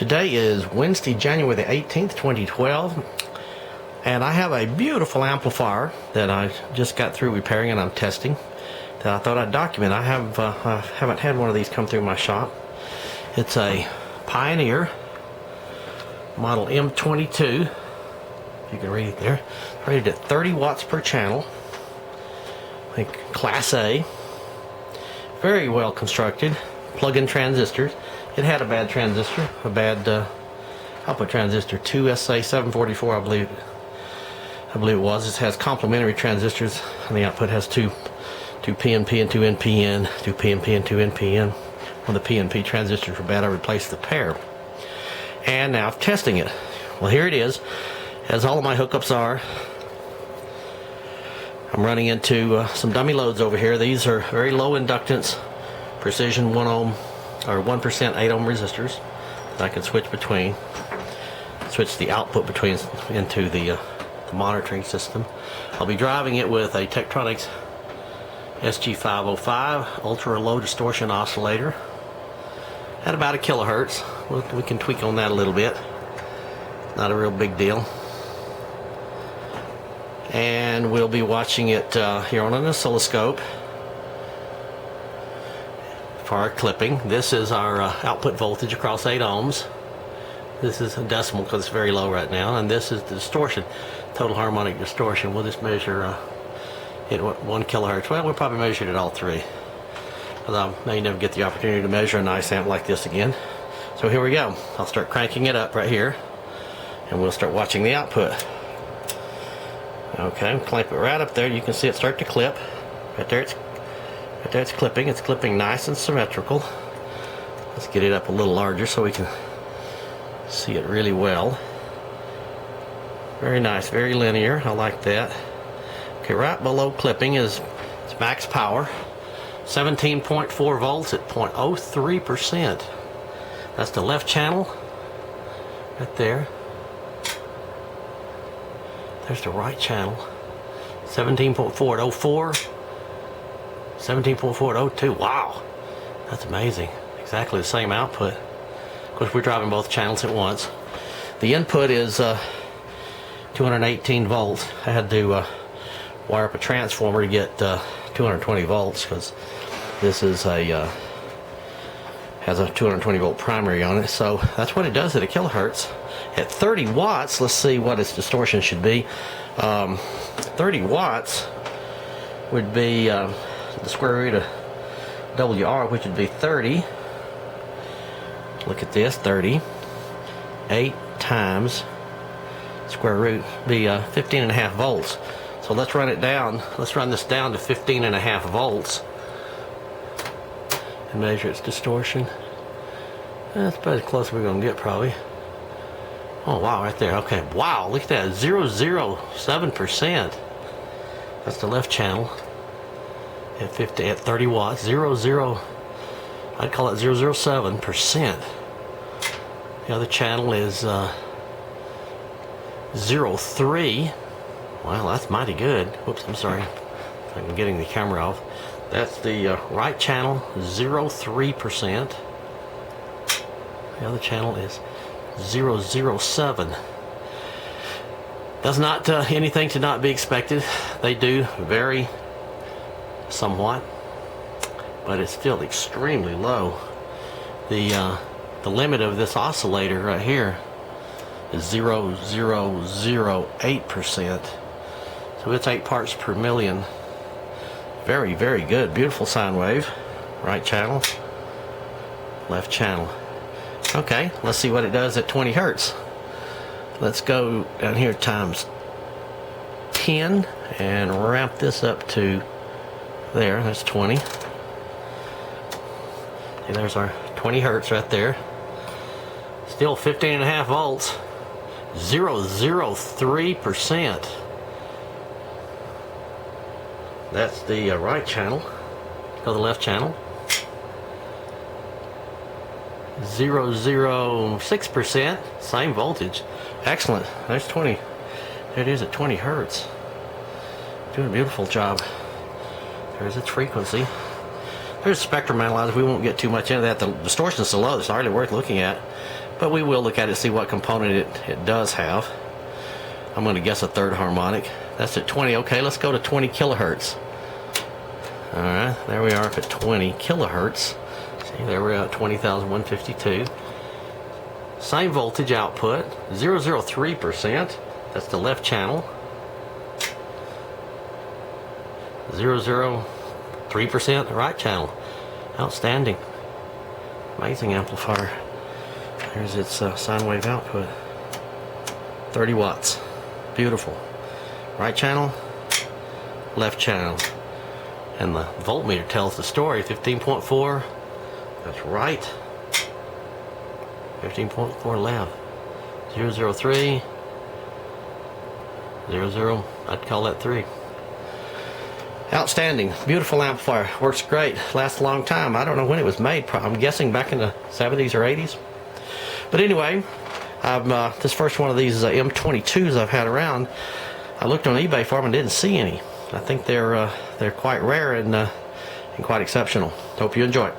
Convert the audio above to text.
Today is Wednesday, January the 18th, 2012, and I have a beautiful amplifier that I just got through repairing and I'm testing that I thought I'd document. I haven't had one of these come through my shop. It's a Pioneer model M-22. You can read it there. Rated at 30 watts per channel. I think Class A. Very well constructed. Plug-in transistors. It had a bad transistor, a bad output transistor, 2SA744, I believe it was. It has complementary transistors, and the output has two PNP and two NPN, two PNP and two NPN. When the PNP transistors were bad, I replaced the pair. And now I'm testing it. Well, here it is, as all of my hookups are. I'm running into some dummy loads over here. These are very low inductance, precision 1 ohm or 1% 8 ohm resistors that I can switch between. Switch the output between into the monitoring system. I'll be driving it with a Tektronix SG505 ultra low distortion oscillator at about 1 kilohertz. We can tweak on that a little bit. Not a real big deal. And we'll be watching it here on an oscilloscope for our clipping. This is our output voltage across 8 ohms. This is a decimal because it's very low right now, and this is the distortion, total harmonic distortion. We'll just measure it at 1 kilohertz. Well, we'll probably measure it at all three, because I may never get the opportunity to measure a nice amp like this again. So here we go. I'll start cranking it up right here, and we'll start watching the output. Okay, clamp it right up there. You can see it start to clip. Right there it's clipping. It's clipping nice and symmetrical. Let's get it up a little larger so we can see it really well. Very nice, very linear. I like that. Okay, right below clipping is its max power. 17.4 volts at 0.03%. That's the left channel. Right there. There's the right channel. 17.4 at 04. 17.4 at 02. Wow, that's amazing. Exactly the same output. Of course, we're driving both channels at once. The input is 218 volts. I had to wire up a transformer to get 220 volts because this is has a 220 volt primary on it. So that's what it does at 1 kilohertz. At 30 watts, let's see what its distortion should be. 30 watts would be the square root of WR, which would be 30. Look at this, 30. 8 times square root be 15.5 volts. So let's run it down. Let's run this down to 15.5 volts and measure its distortion. That's about as close as we're going to get, probably. Oh wow, right there. Okay, wow, look at that, 0.07%. That's the left channel at 30 watts. I'd call it 0.07%. The other channel is 0.3. Wow, that's mighty good. Whoops, I'm sorry. I'm getting the camera off. That's the right channel, 0.3%. The other channel is 0.07. That's not anything to not be expected. They do vary somewhat, but it's still extremely low. The limit of this oscillator right here is 0.008%. So it's 8 parts per million. Very, very good. Beautiful sine wave. Right channel, left channel. Okay, let's see what it does at 20 hertz. Let's go down here times 10 and ramp this up to there. That's 20. And there's our 20 hertz right there. Still 15.5 volts. 0.03%. That's the right channel. Go to the left channel. 0.06%. Same voltage. Excellent. There's 20. There it is at 20 hertz. Doing a beautiful job. There's its frequency. There's spectrum analyzer. We won't get too much into that. The distortion is so low, it's hardly worth looking at. but we will look at it, see what component it does have. I'm going to guess a third harmonic. That's at 20. Okay, let's go to 20 kilohertz. Alright, there we are up at 20 kilohertz. See, there we are at 20,152. Same voltage output, 003%. That's the left channel. 003% the right channel. Outstanding. Amazing amplifier. There's its sine wave output. 30 watts. Beautiful. Right channel, left channel. And the voltmeter tells the story. 15.4. That's right. 15.4 left. 003. 00. I'd call that 3. Outstanding. Beautiful amplifier. Works great. Lasts a long time. I don't know when it was made. I'm guessing back in the 70s or 80s. But anyway, this first one of these M-22s I've had around, I looked on eBay for them and didn't see any. I think they're quite rare and quite exceptional. Hope you enjoy it.